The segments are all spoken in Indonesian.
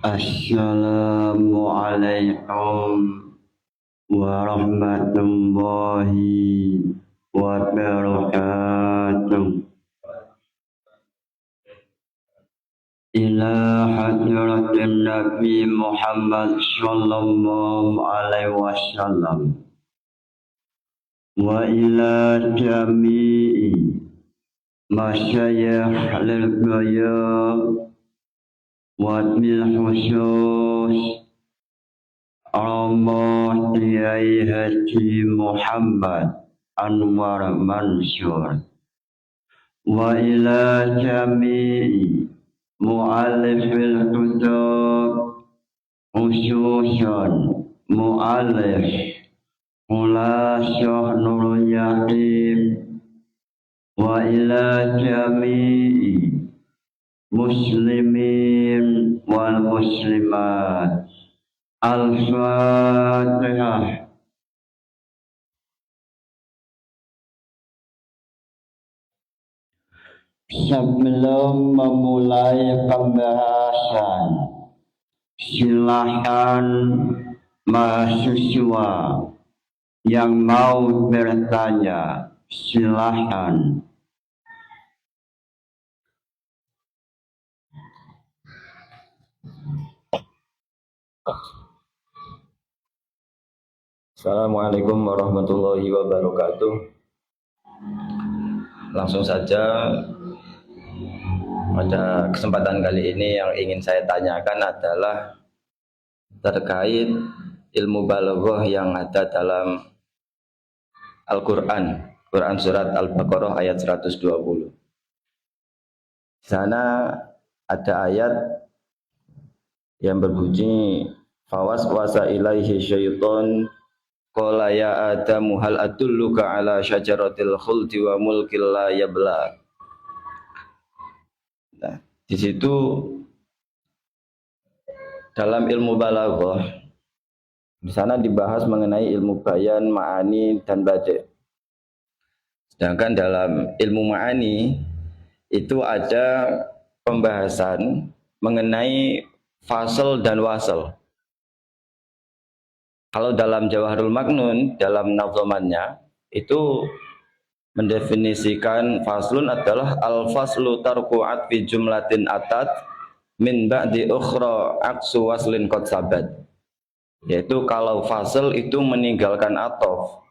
Assalamualaikum warahmatullahi wabarakatuh. Ila hadratin Nabi Muhammad sallallahu alaihi wasallam wa ila jami'i masyayikh lil ghayab wa bil khusus Allah Kiai Haji Muhammad Anwar Mansur wa ila jami'i mu'allifil kutub khususan mu'allif Khulasyah Nurul Yakin wa ila jami'i muslimin wal muslimat. Al-Fatihah. Sebelum memulai pembahasan, silakan mahasiswa yang mau bertanya, silakan. Assalamualaikum warahmatullahi wabarakatuh. Langsung saja, pada kesempatan kali ini yang ingin saya tanyakan adalah terkait ilmu balaghah yang ada dalam Al-Quran, Quran surat Al-Baqarah ayat 120. Di sana ada ayat yang berbunyi fawaswasa ilaihi syaiton qala ya Adamu hal adulluka ala syajaratil khuldi wa mulkil la yabla. Nah, di situ dalam ilmu balaghah di sana dibahas mengenai ilmu bayan, ma'ani dan badi'. Sedangkan dalam ilmu ma'ani itu ada pembahasan mengenai fasal dan wasal. Kalau dalam Jawahirul Maknun, dalam nazmannya, itu mendefinisikan faslun adalah al-faslu tarku atfi jumlatin atat min ba'di ukhra aksu waslin qad sabat. Yaitu kalau fasl itu meninggalkan atof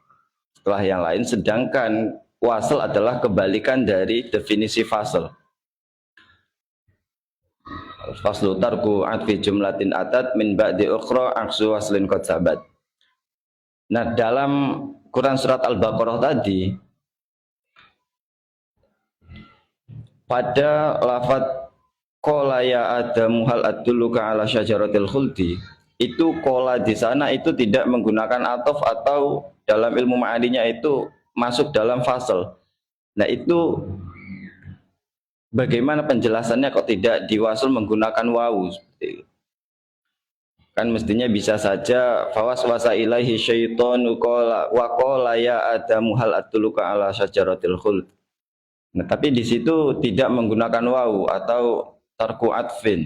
setelah yang lain, sedangkan wasl adalah kebalikan dari definisi fasl. Faslu tarku atfi jumlatin atat min ba'di ukhra aksu waslin qad sabat. Nah, dalam Quran surat Al-Baqarah tadi, pada lafadz qala ya Adamu hal adulluka ala syajaratil khuldi, itu qala di sana itu tidak menggunakan atof atau dalam ilmu ma'aninya itu masuk dalam fasal. Nah, itu bagaimana penjelasannya kok tidak diwasul menggunakan wawu seperti itu? Kan mestinya bisa saja fawaswasa ilaihi syaitonu qala wa qala ya Adamu hal adulluka ala syajaratil khuld. Nah, tapi di situ tidak menggunakan wawu atau tarku atfin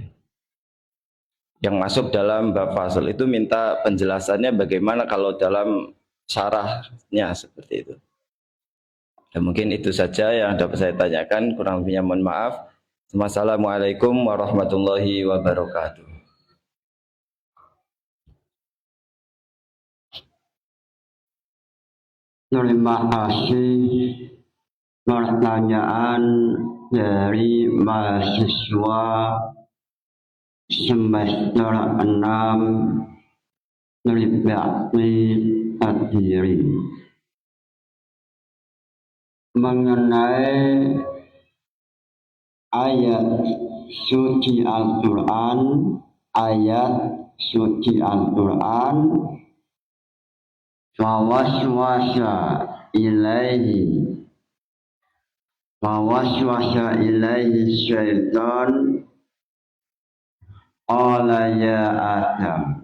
yang masuk dalam bab fasal. Itu minta penjelasannya bagaimana kalau dalam syarahnya seperti itu. Dan mungkin itu saja yang dapat saya tanyakan, kurang lebihnya mohon maaf. Wassalamualaikum warahmatullahi wabarakatuh. Terima kasih pertanyaan dari mahasiswa semester 6 Trisakti Kediri mengenai ayat suci Al-Quran, fawaswasa ilaihi syaitan qala ya Adam.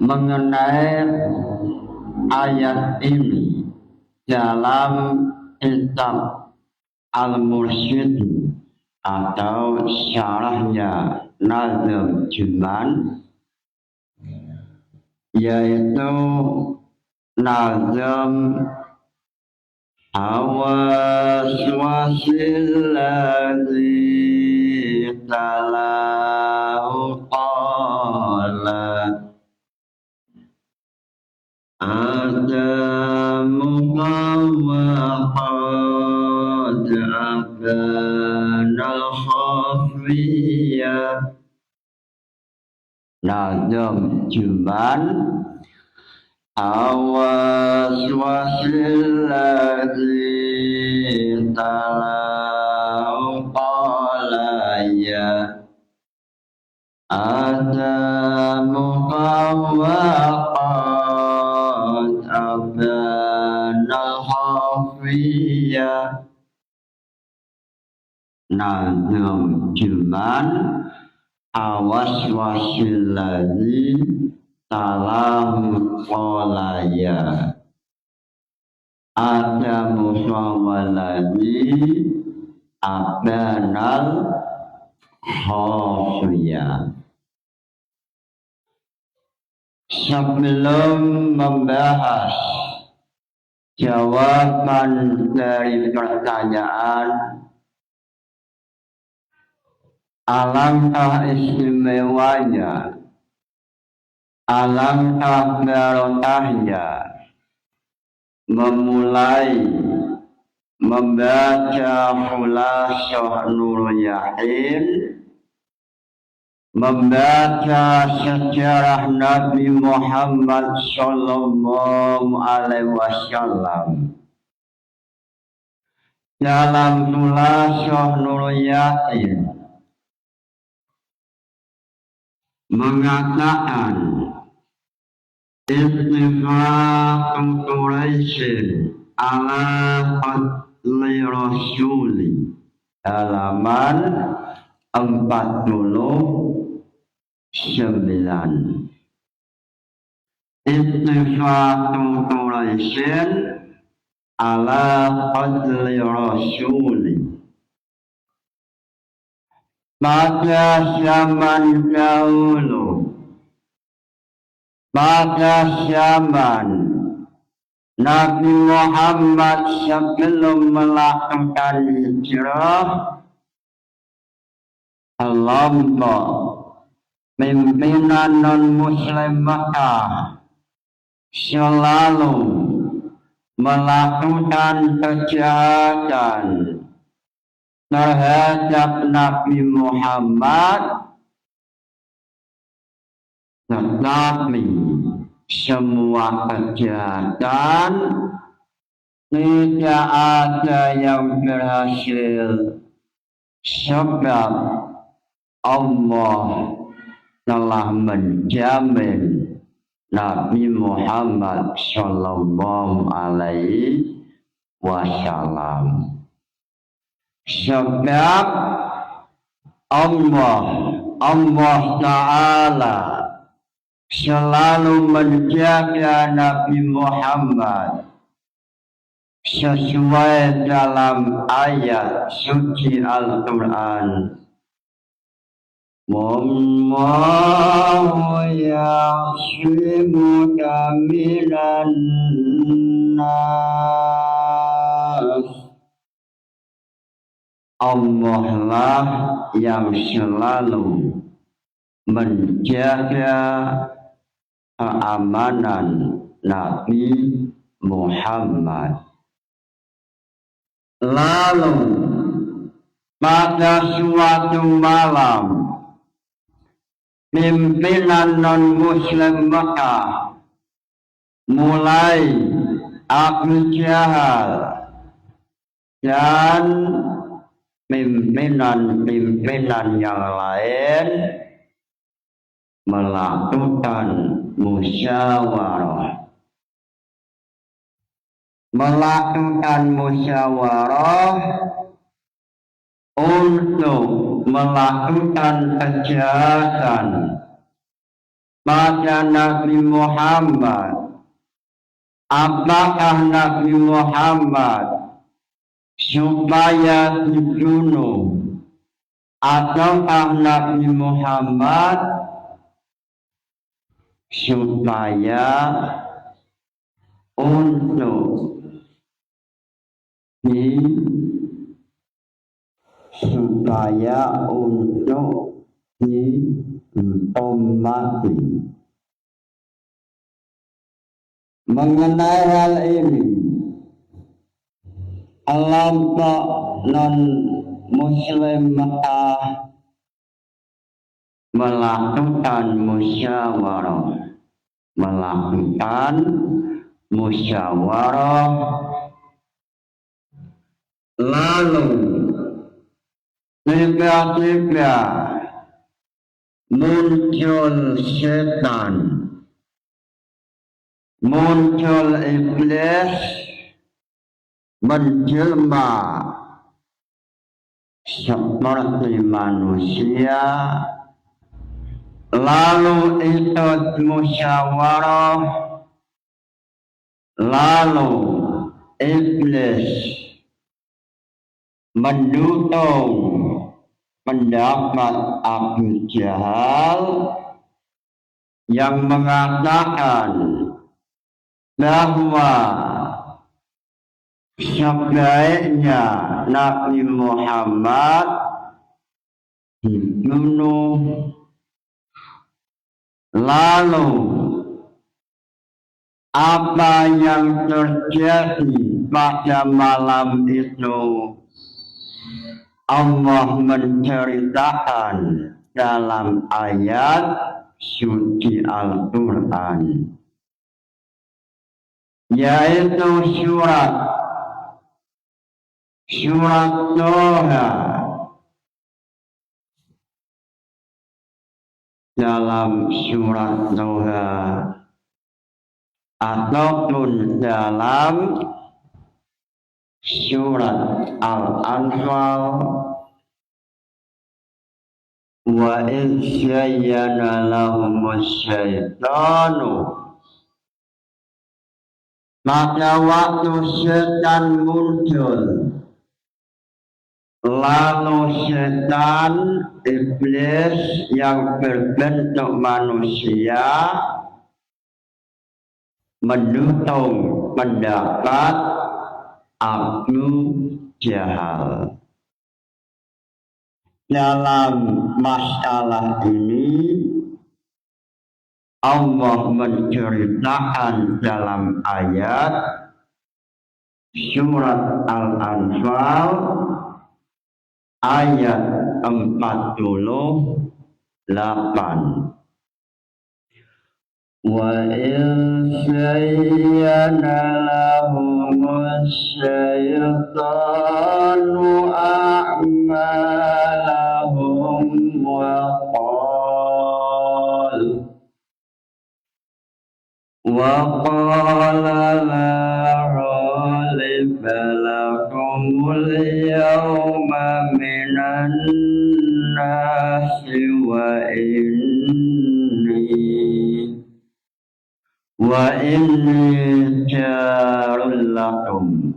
Mengenai ayat ini dalam kitab Al-Mursyid atau syarahnya Nazm Juman, yaitu Nazm awas wasil ladzi talahu qala adamu qawwaqad abanal khafiyah. Nazm Juman awas wasil ladzi talahu qala ya adamu qawwaqad abanal khafiyah. Nazm Juman awas wasil ladzi talahu qala ya adamu qawwaladzi abanal khafiyah. Sebelum membahas jawaban dari pertanyaan alangkah istimewanya, alangkah barokahnya memulai membaca Khulasah Nurul Yaqin, membaca sejarah Nabi Muhammad Sallallahu Alaihi Wasallam. Dalam Khulasah Nurul Yaqin mengatakan ittifaq Quraisy ala qatli rasuli, halaman 49. Ittifaq Quraisy ala qatli rasuli. Pada zaman dahulu, pada zaman Nabi Muhammad sebelum melakukan hijrah, kelompok pimpinan non-muslim Makkah selalu melakukan kejahatan terhadap Nabi Muhammad, tetapi semua kejahatan tidak ada yang berhasil sebab Allah telah menjamin Nabi Muhammad Sallallahu Alaihi Wasallam. Sebab Allah Ta'ala selalu menjaga Nabi Muhammad sesuai dalam ayat suci Al-Quran. Wallahu ya'simuka minan nas. Allah lah yang selalu menjaga keamanan Nabi Muhammad. Lalu pada suatu malam, pimpinan non-muslim Makkah mulai Abu Jahal dan pimpinan yang lain melakukan musyawarah. Untuk melakukan kejahatan pada Nabi Muhammad. Apakah Nabi Muhammad supaya dibunuh ataukah Nabi Muhammad supaya untuk diummati. Mengenai hal ini, kelompok non Muslim Mekah melakukan musyawarah, lalu tiba-tiba muncul setan, muncul iblis menjelma seperti manusia, lalu ikut musyawarah, lalu iblis mendukung pendapat Abu Jahal yang mengatakan bahwa sebaiknya Nabi Muhammad dibunuh. Lalu apa yang terjadi pada malam itu Allah menceritakan dalam ayat suci Al-Quran, yaitu surat Toha. Dalam surat Toha ataupun dalam surat Al-Anfal, wa idh zayyana lahumus syaitanu, pada waktu setan muncul, lalu setan iblis yang berbentuk manusia mendukung pendapat Abu Jahal. Dalam masalah ini Allah menceritakan dalam ayat surat Al-Anfal ayat 48. Wa in zayyana lahumus syaitanu a'malahum wa qala la ghaliba lakumul yawma minan nasi wa inni jarul lakum.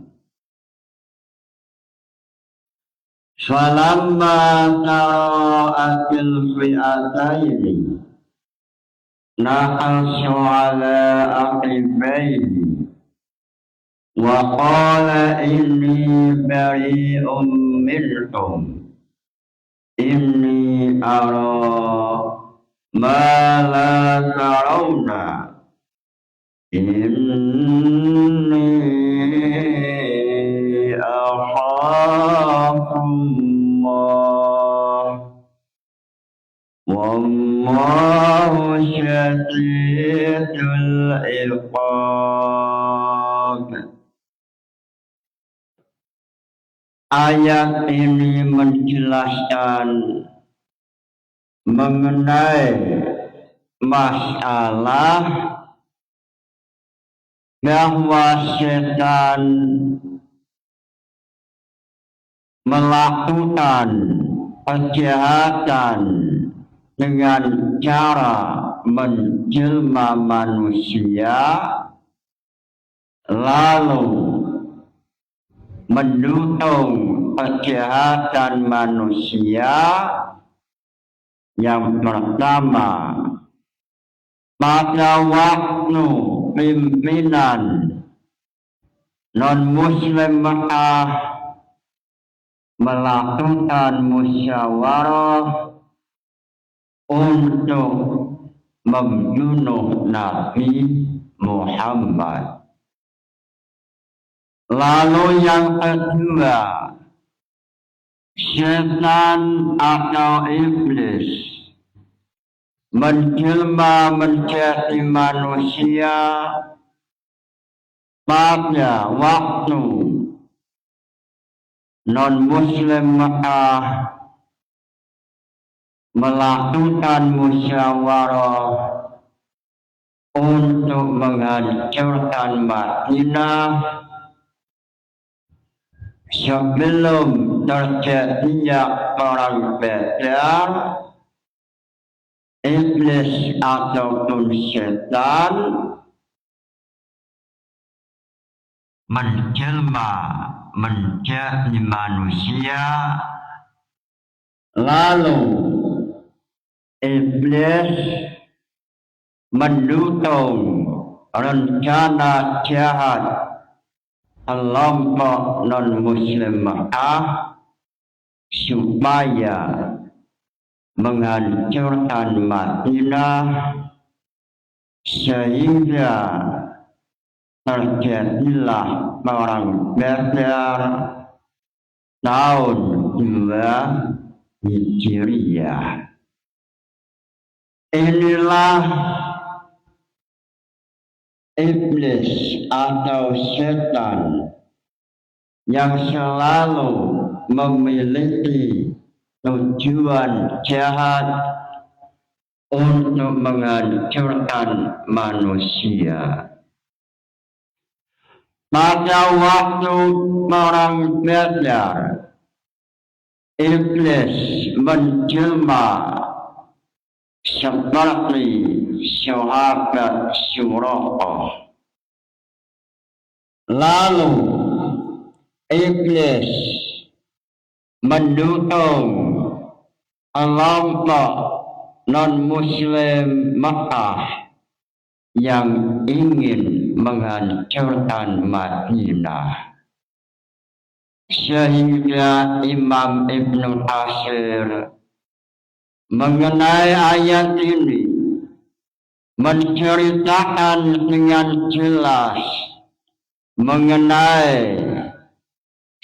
Falamma tara'atil fi'ataini naqasu ala aqibaini wa qala inni bari'um minkum inni ara ma la tarawna inni akhafullah wallahu syadidul iqab. Ayat ini menjelaskan mengenai masalah bahwa setan melakukan kejahatan dengan cara menjelma manusia lalu mendukung kejahatan manusia yang pertama, pada waktu pimpinan non-muslim Mekah melakukan musyawarah untuk membunuh Nabi Muhammad. Lalu yang kedua, setan atau iblis menjelma menjadi manusia pada waktu non-muslim Mekah melakukan musyawarah untuk menghancurkan Madinah sebelum terjadinya perang Badar. Iblis ataupun setan menjelma menjadi manusia, lalu iblis mendukung rencana jahat kelompok non-muslim Mekah supaya menghancurkan Madinah sehingga terjadilah perang Badar tahun 2 Hijriah. Inilah iblis atau setan yang selalu memiliki tujuan jahat untuk menghancurkan manusia. Pada waktu perang Badar, iblis menjelma seperti sahabat Suraqah. Lalu iblis mendukung kelompok non-muslim Mekah yang ingin menghancurkan Madinah. Sehingga Imam Ibnu Katsir mengenai ayat ini menceritakan dengan jelas mengenai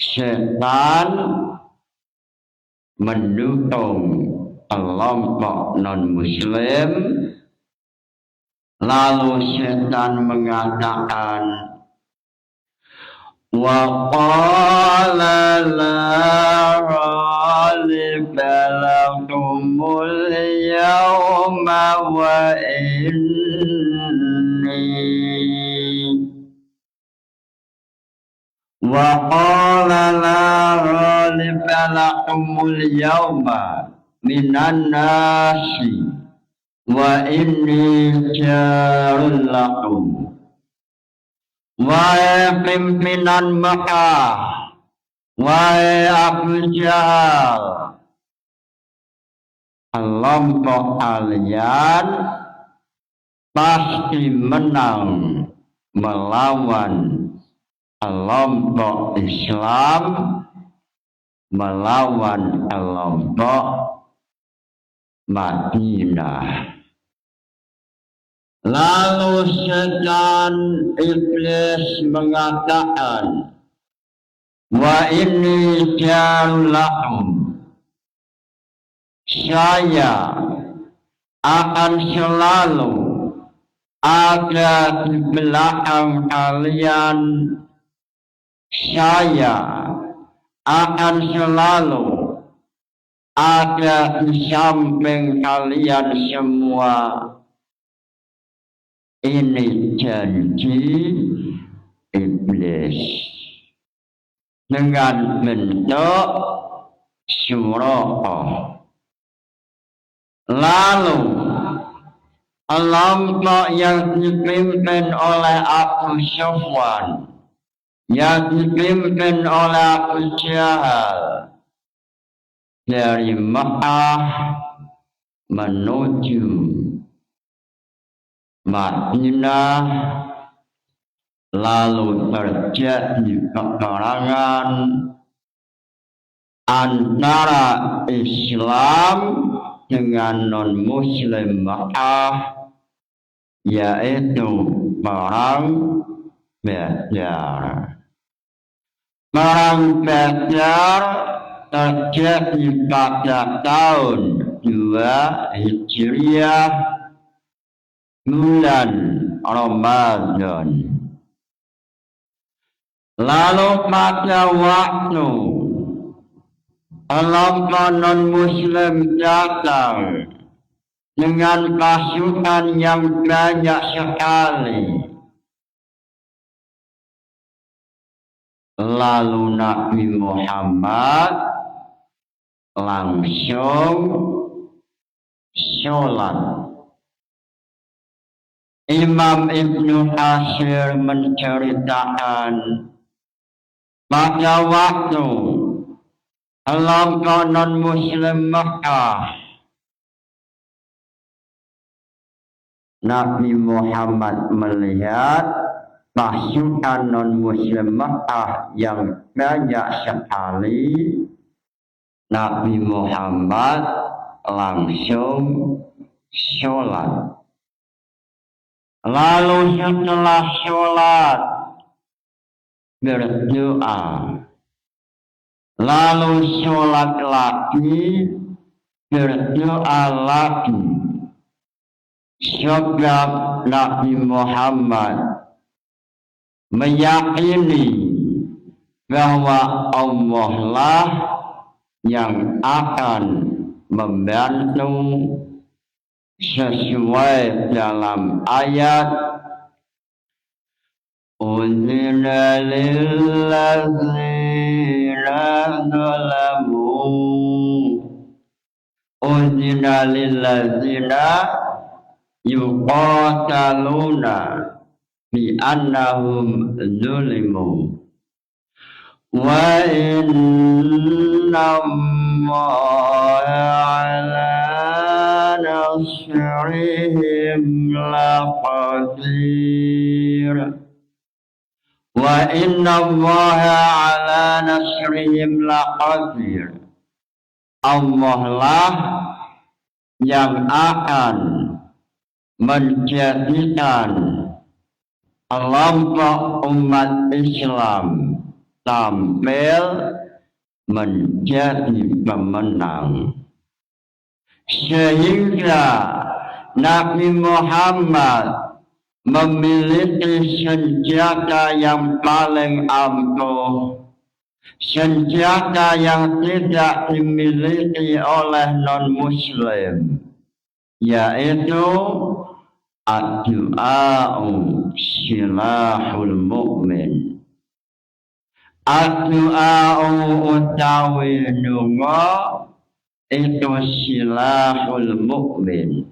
setan mendukung kelompok non-muslim, lalu setan mengatakan, wa qala la ghaliba lakumul yawma wa qala la ghaliba lakumul yawma minan nasi wa inni jarul lakum. Wahai pimpinan Mekah, wahai Abu Jahal, kelompok kalian pasti menang melawan kelompok Islam, melawan kelompok Madinah. Lalu setan iblis mengatakan, wa inni jarulakum, saya akan selalu ada di belakang kalian, saya akan selalu ada di samping kalian semua. Ini janji iblis dengan bentuk Suraqah. Lalu kelompok yang dipimpin oleh Abu Sufyan yang dipimpin oleh Abu Jahal dari Mekah menuju Madinah, lalu terjadi peperangan antara Islam dengan non-Muslim Mekah, yaitu perang Badar. Perang Badar terjadi pada tahun 2 Hijriah, bulan Ramadan. Lalu pada waktu kelompok non-Muslim datang dengan pasukan yang banyak sekali, lalu Nabi Muhammad langsung sholat. Imam Ibnu Katsir menceritakan pada waktu kelompok non-Muslim Mekah, Nabi Muhammad melihat pasukan non-Muslim Mekah yang banyak sekali. Nabi Muhammad langsung sholat. Lalu setelah sholat berdoa, lalu sholat lagi, berdoa lagi. Sebab Nabi Muhammad meyakini bahwa Allah lah yang akan membantu sesuai dalam ayat Uzina lillazina zalamu, Uzina lillazina yuqataluna bi annahum zulimu wa inna ala nasrihim laqadir, wa inna ala nasrihim laqadir. Allah lah yang akan menjadikan kelompok umat Islam tampil menjadi pemenang. Sehingga Nabi Muhammad memiliki senjata yang paling ampuh, senjata yang tidak dimiliki oleh non-Muslim, yaitu ad-du'a'u silahul mu'min. Ad-du'a'u utawi ndonga itu silahul mu'min,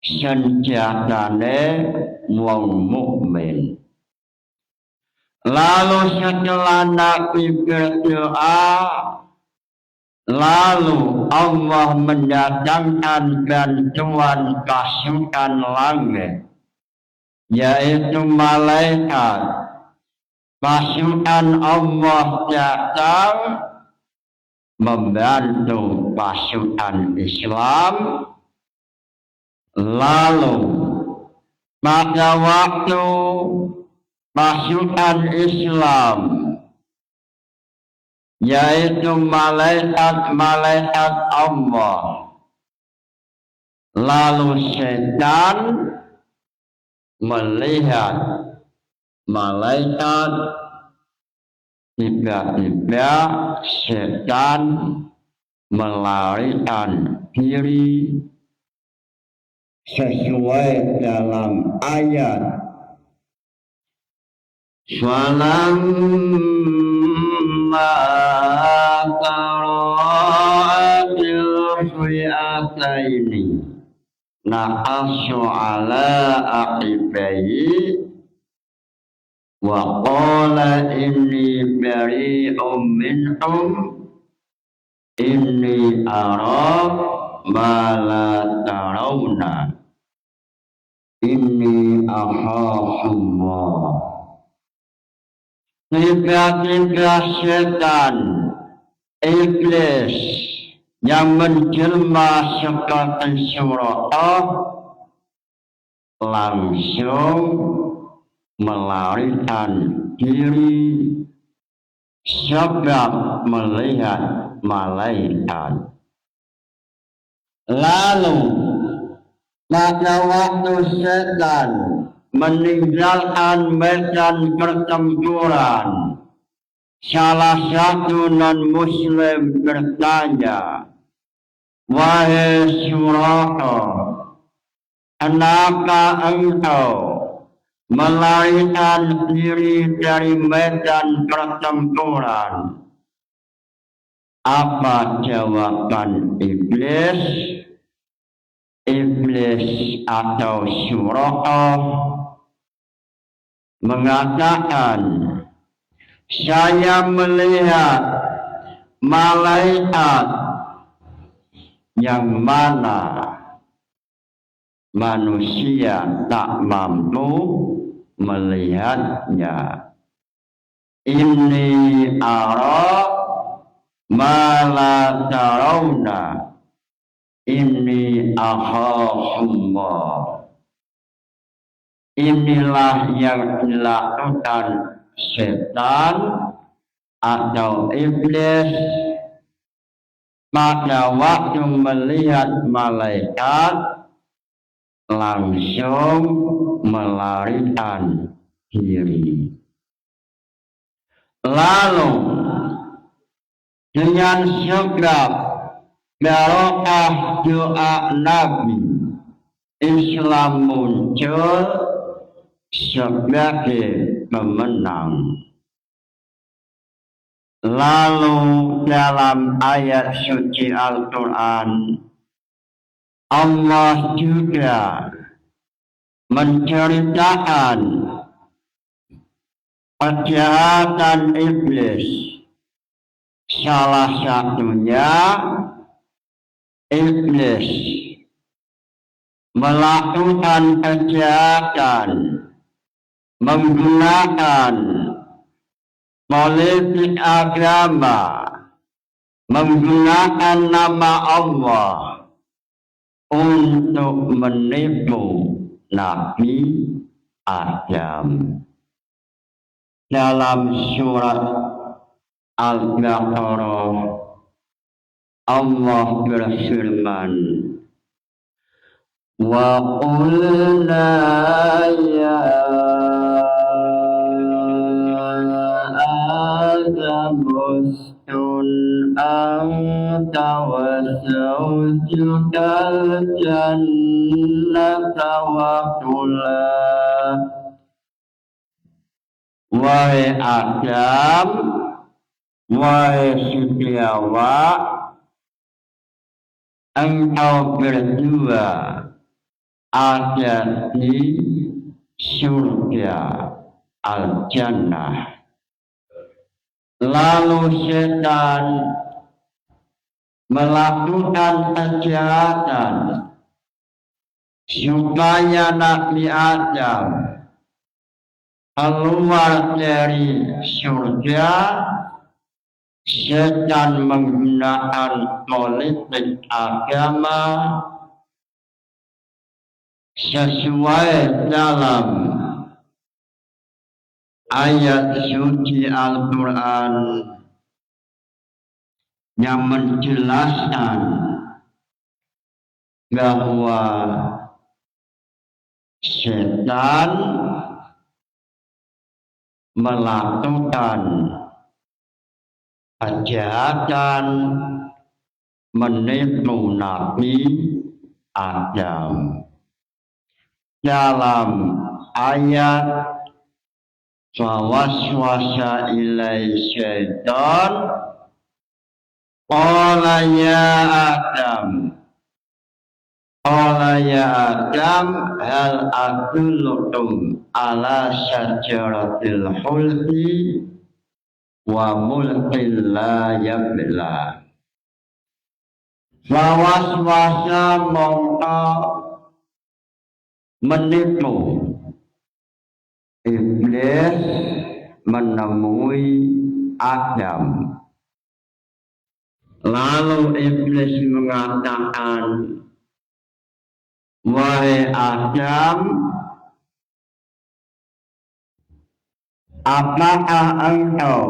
senjatane wong mukmin. Lalu setelah Nabi berdoa, lalu Allah mendatangkan bantuan pasukan langit, yaitu malaikat. Pasukan Allah datang membantu pasukan Islam. Lalu pada waktu pasukan Islam, yaitu malaikat-malaikat Allah, lalu setan melihat malaikat, tiba-tiba setan melarikan diri sesuai dalam ayat falamma tara'atil fi'ataini naqashu ala aqibai wa qala inni bari'um minhum inni ara ma la tarawna inni akhafullah. Tiga-tiga setan iblis yang menjelma sekalipun surata langsung melarikan diri sebab melihat malaikat. Lalu pada waktu setan meninggalkan medan pertempuran, salah satu non-muslim bertanya, "Wahai Suraka, kenapa engkau melarikan diri dari medan pertempuran?" Apa jawaban iblis? Iblis atau Suraka mengatakan, "Saya melihat malaikat yang mana manusia tak mampu melihatnya. Inni ara ma la tarawna inni akhafullah." Inilah yang dilakukan setan atau iblis pada waktu melihat malaikat, langsung melarikan diri. Lalu dengan sebab barokah doa Nabi, Islam muncul sebagai pemenang. Lalu dalam ayat suci Al-Quran, Allah juga menceritakan kejahatan iblis. Salah satunya iblis melakukan kejahatan menggunakan politik agama, menggunakan nama Allah untuk menipu Nabi Adam. Dalam surat Al-Baqarah Allah berfirman, "Wa qulna ya Adam uskun anta wa zawjukal jannata wa kula." Wahai Adam, wahai Setiawa, engkau berdua ada di surga Al-Jannah. Lalu setan melakukan kejahatan supaya Nabi Adam keluar dari surga. Setan menggunakan politik agama sesuai dalam ayat suci Al-Quran yang menjelaskan bahwa setan melakukan kejahatan menipu Nabi Adam. Dalam ayat "Fawaswasa ilai syaitan qala ya Adam Qala ya Adam hal adullukum ala syajaratil khuldi wa mulkin la yabla. Fawaswasa mongko menipu iblis menemui Adam. Lalu iblis mengatakan, wahai Adam, apakah engkau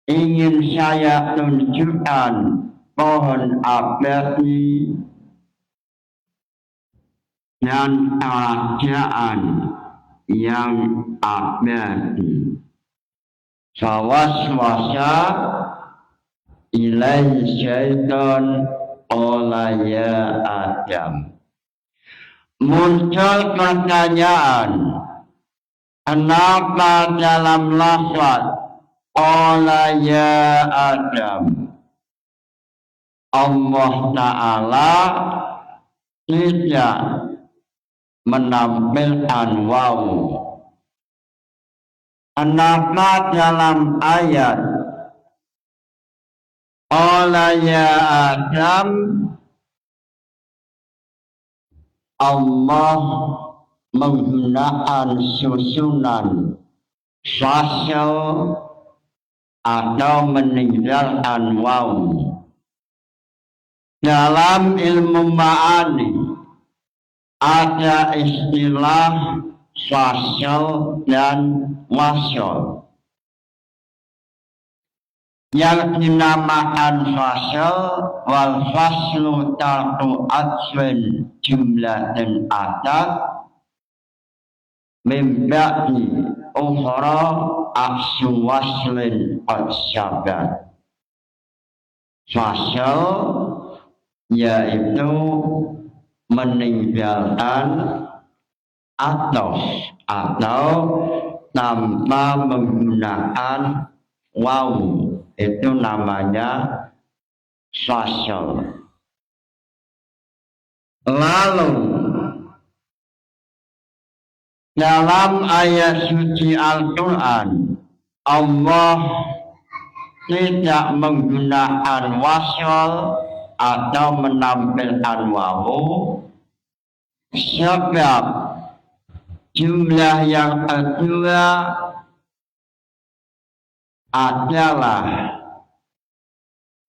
ingin saya tunjukkan pohon abadi dan kerajaan yang abadi? Fawaswasa ilaihi syaitan qala ya Adam. Muncul pertanyaan, kenapa dalam lafaz qala ya Adam Allah Ta'ala tidak menampilkan wawu? Kenapa dalam ayat qala ya Adam Allah menggunakan susunan fasal atau meninggalkan wawu? Dalam ilmu ma'ani ada istilah fasal dan wasal. Yang dinamakan fasal, wal faslu tarku atswin jumlatin atat mimba'ni ukhra aksu waslin qad syabat. Fasal yaitu meninggalkan atau tanpa menggunakan wawu, itu namanya fasal. Lalu dalam ayat suci Al-Quran Allah tidak menggunakan wasal atau menampilkan wawu, sebab jumlah yang kedua adalah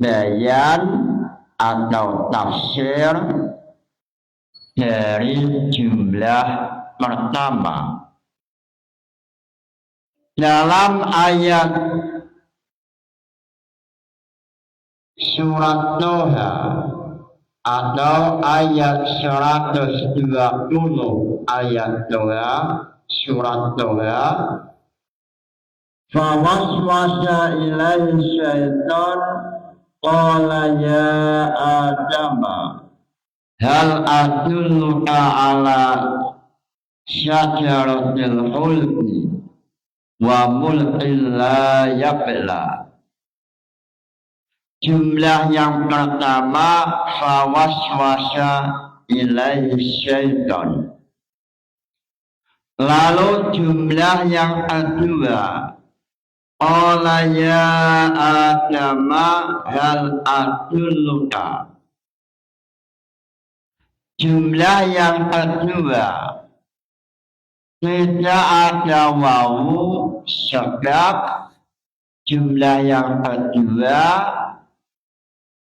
bayan atau tafsir dari jumlah pertama. Dalam ayat surat Toha atau ayat 120 ayat Toha, surat Toha, fawaswasa ilaihi syaitan qala ya Adam hal adulluka ala syajaratil khuldi wa mulkin la yabla. Jumlah yang pertama fawaswasa ilaihi syaitan. Lalu jumlah yang kedua qala ya Adam hal adulluka. Jumlah yang kedua tidak ada wawu, sebab jumlah yang kedua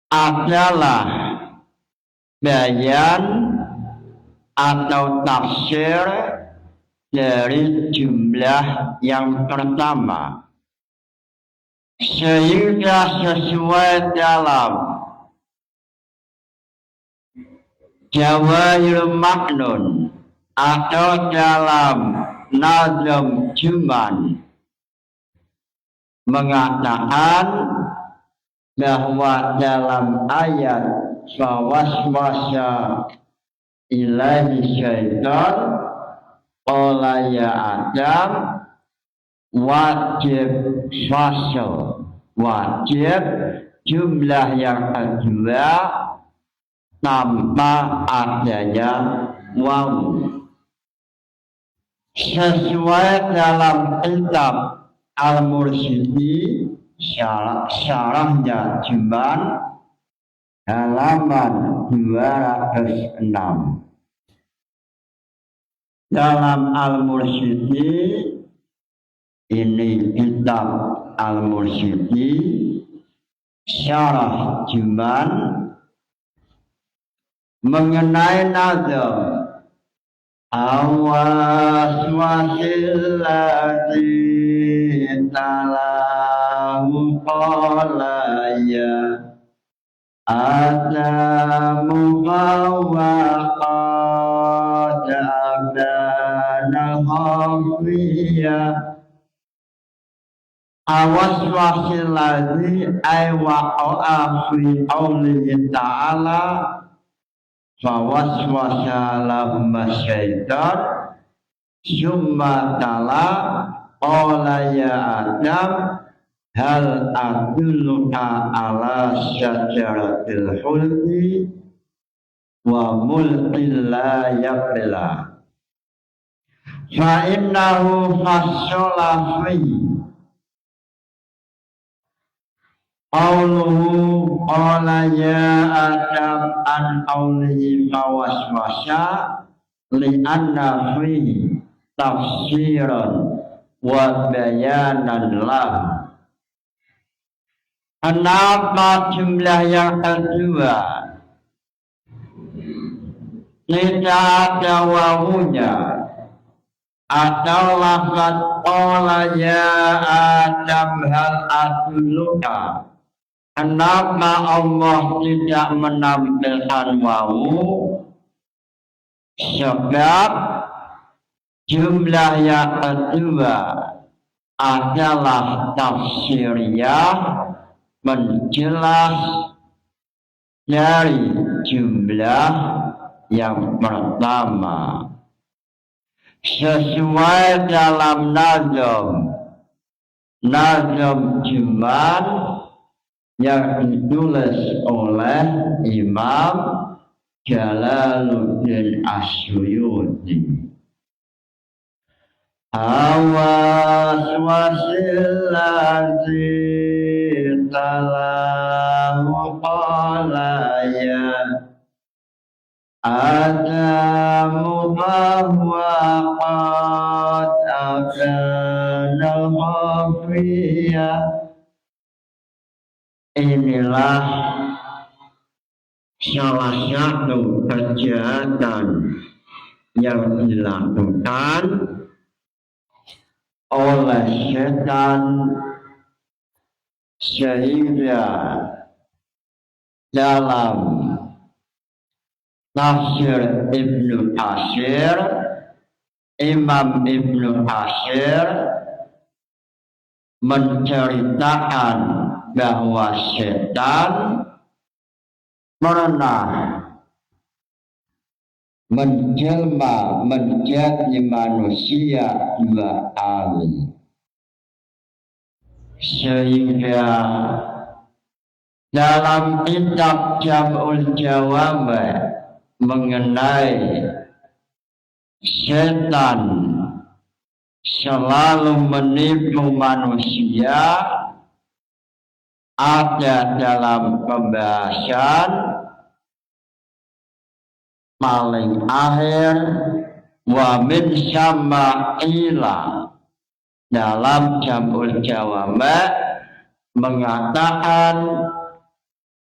adalah bayan atau tafsir dari jumlah yang pertama, sehingga sesuai dalam Jawahirul Maknun atau dalam Nazm Juman mengatakan bahwa dalam ayat fawaswasa ilaihi syaitan qala ya Adam wajib fasal, wajib jumlah yang kedua tanpa adanya wawu. Sesuai dalam kitab Al-Mursyidi syarahnya Juman halaman 206. Dalam Al-Mursyidi, ini kitab Al-Mursyidi syarah Juman mengenai nazam awas wasilati talahu qalaya adamu fawaqad abdana khafiyah. Awas wasilati ay waqa'a fi qawlihi ta'ala fawaswasa lahum syaitan summa tala qala ya adam hal adulluka ala syajaratil khuldi wa mulkin la yaqla fa innahu fassala fi qawluhu qala ya adam an qawlihi fawaswasa li'anna fihi tafsiran wa bayanan lahu. Kenapa jumlah yang kedua tidak ada wawunya atau lafaz qala ya adam hal adulluka? Kenapa Allah tidak menampilkan wawu? Sebab jumlah yang kedua adalah tafsiriyah menjelas dari jumlah yang pertama. Sesuai dalam nazam Juman yang ditulis oleh Imam Jalaluddin Asyuyuti. Awas wasilati talahu qalaya adamu bahwa qad abdana khafiyah. Inilah salah satu kejahatan yang dilakukan oleh setan sehingga dalam tafsir Ibnu Katsir, Imam Ibnu Katsir menceritakan bahwa setan pernah menjelma menjadi manusia 2 kali, sehingga dalam kitab Jam'ul Jawami mengenai setan selalu menipu manusia, ada dalam pembahasan paling akhir wa min syama'ila dalam Jam'ul Jawami mengatakan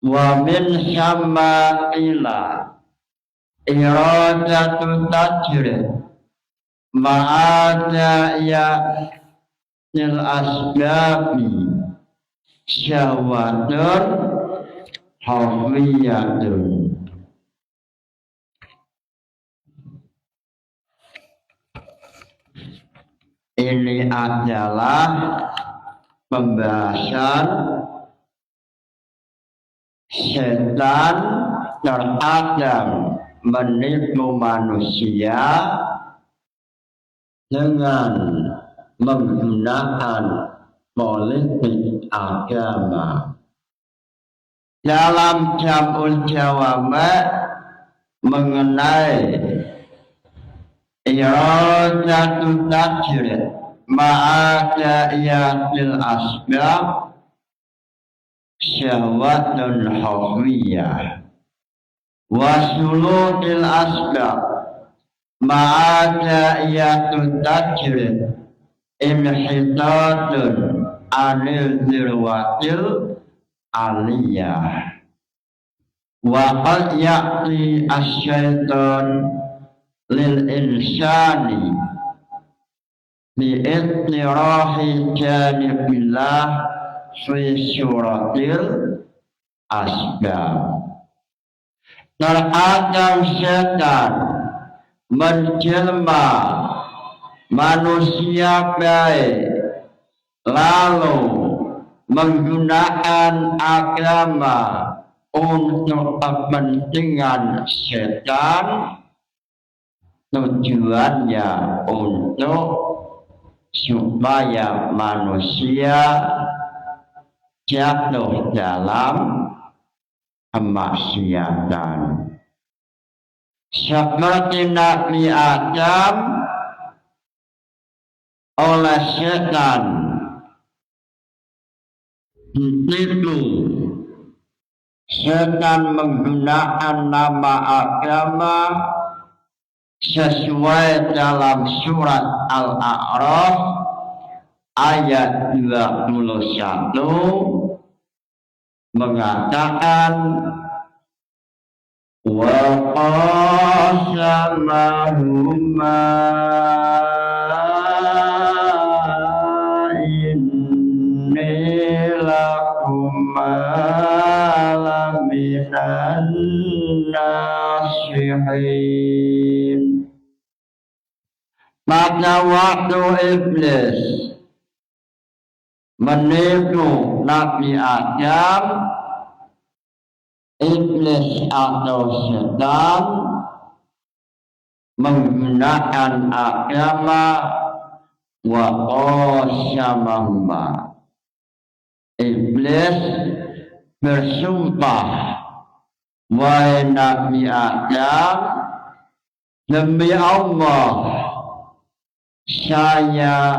wa min syama'ila iradatu tajrid ma'ada ya nil asbabi syahwatun hawiyatun. Ini adalah pembahasan setan terkadang menipu manusia dengan menggunakan politik agama. dalam jamul jawama mengenai iradatu tajrid ma'ada'iyatil asbab syahwatun hafiyah wa sulukil asbab ma'ada'iyatul tajrid imhitatun anil dirwatil aliyah wa qad ya'ti asyaitan lil insani bi'itnirahi janibillah fi syuratil asbab. Terkadang setan menjelma manusia baik lalu menggunakan agama untuk kepentingan setan, tujuannya untuk supaya manusia jatuh dalam kemaksiatan. Seperti Nabi Adam oleh setan ditipu. Setan menggunakan nama agama sesuai dalam surat Al-A'raf ayat 21 mengatakan wa qasamahuma inni lakuma laminan nasihin. Pada waktu iblis menipu Nabi Adam, iblis atau setan menggunakan agama wa qasamahuma. Iblis bersumpah, wahai Nabi Adam, demi Allah saya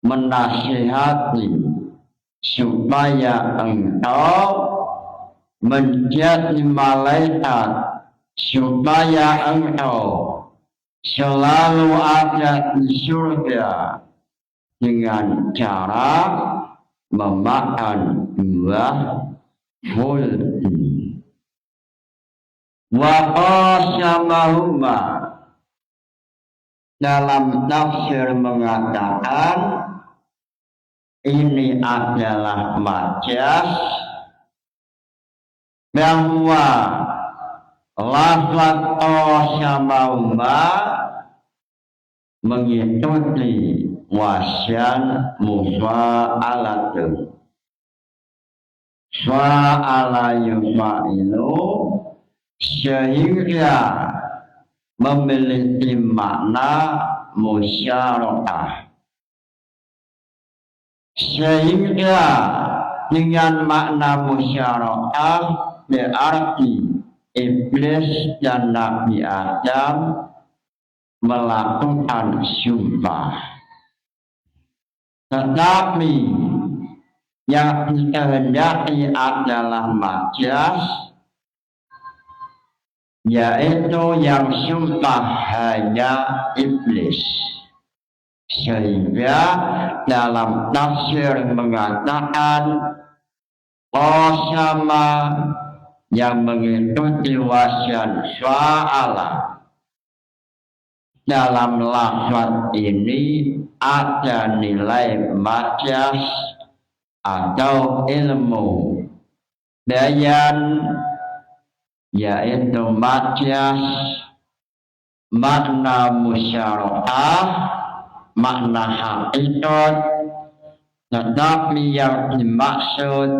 menasihati supaya engkau menjadi malaikat, supaya engkau selalu ada di surga dengan cara memakan buah khuldi. Wa qasamahuma dalam tafsir mengatakan ini adalah majas bahwa lafaz qasamahuma mengikuti wasyan mufa'alatun. Fa'ala yufa'ilu sehingga memiliki makna musyarakah. Sehingga dengan makna musyarakah berarti iblis dan Nabi Adam melakukan sumpah. Tetapi yang dikehendaki adalah majas, yaitu yang sumpah hanya iblis. Sehingga dalam tafsir mengatakan qasama yang mengikuti wasyan fa'ala. Dalam lafaz ini ada nilai majas atau ilmu bayan, yaitu majas makna musyarakah, makna hakikat, tetapi yang dimaksud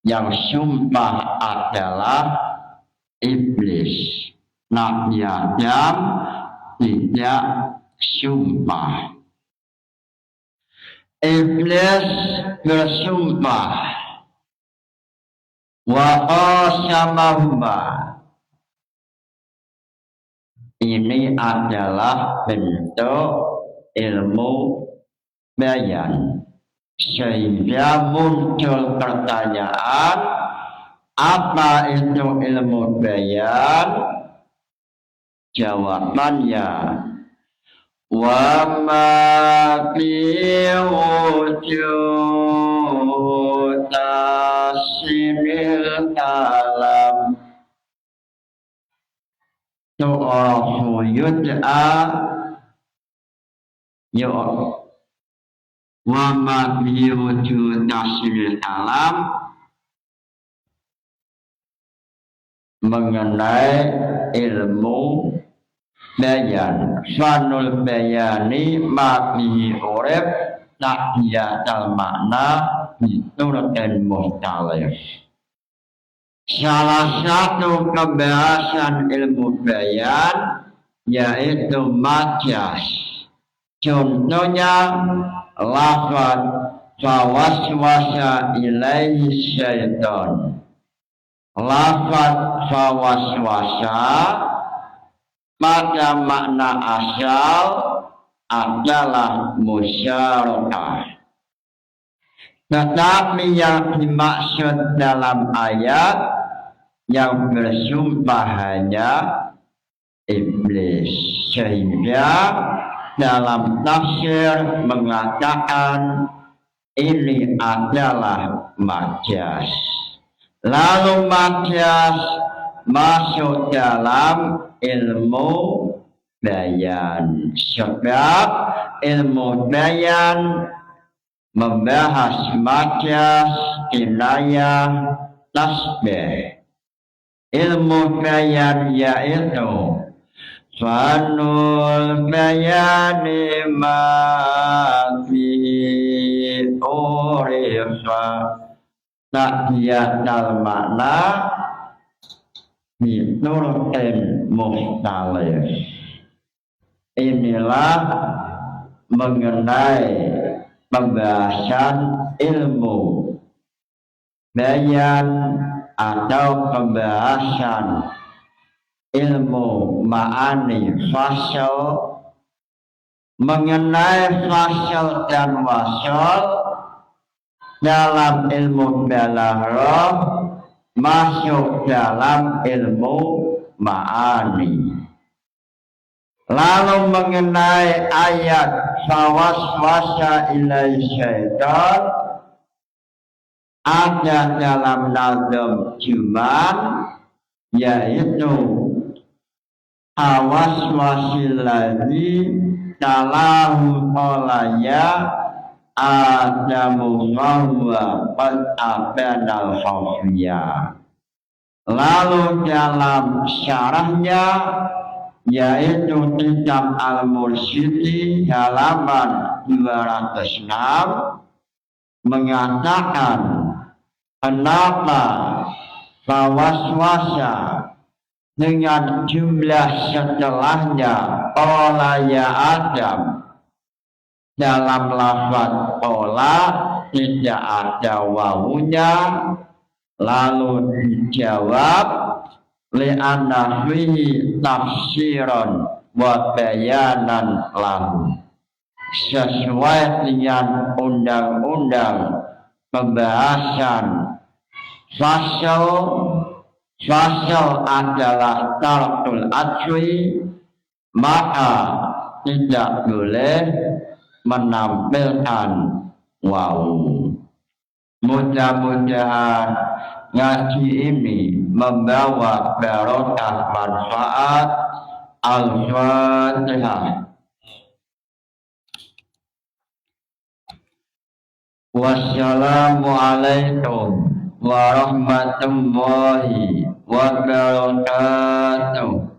yang sumpah adalah iblis. Nabi Adam tidak sumpah. Iblis bersumpah Wa qasamahuma. Ini adalah bentuk ilmu bayan. Sehingga muncul pertanyaan, apa itu ilmu bayan? Jawabannya, wa ma fi wujud tasimil kalam tu'rafu yud'a wa ma fi wujud tasimil kalam, mengenai ilmu bayan. Fanul bayani makni urib tahiyatal makna biturqin mukhtalif. Salah satu kebahasan ilmu bayan yaitu majas. Contohnya lafaz fawaswasa ilaihi syaitan. Lafaz fawaswasa pada makna asal adalah musyarakah. Tetapi yang dimaksud dalam ayat yang bersumpah hanya iblis. Sehingga dalam tafsir mengatakan ini adalah majas. Lalu majas masuk dalam ilmu bayan. Sebab ilmu bayan membahas majas, kinayah, tasbih. Ilmu bayan yaitu fanul bayani ma fi urifa tahiyatal makna biturqin mukhtalif. Inilah mengenai pembahasan ilmu bayan atau pembahasan ilmu ma'ani fasal. Mengenai fasal dan wasal dalam ilmu balaghah masuk dalam ilmu ma'ani. Lalu mengenai ayat fawaswasa ilai syaitan ada dalam nazam Juman, yaitu awaswasilladzi talahu qalaya adamu wa qad abanal khafiyah. Lalu dalam syarahnya yaitu kitab Al-Mursyidi halaman 206 mengatakan kenapa fawaswasa dengan jumlah setelahnya qala ya Adam, dalam lafaz qala tidak ada wawunya, lalu dijawab li'anna fihi tafsiran wa bayanan lahu, sesuai dengan undang-undang pembahasan fasal. Fasal adalah tarkul adwi, maka tidak boleh menampilkan wawu. Mudah-mudahan ngaji ini membawa barokah manfaat. Al-Fatihah. Wassalamualaikum warahmatullahi wabarakatuh.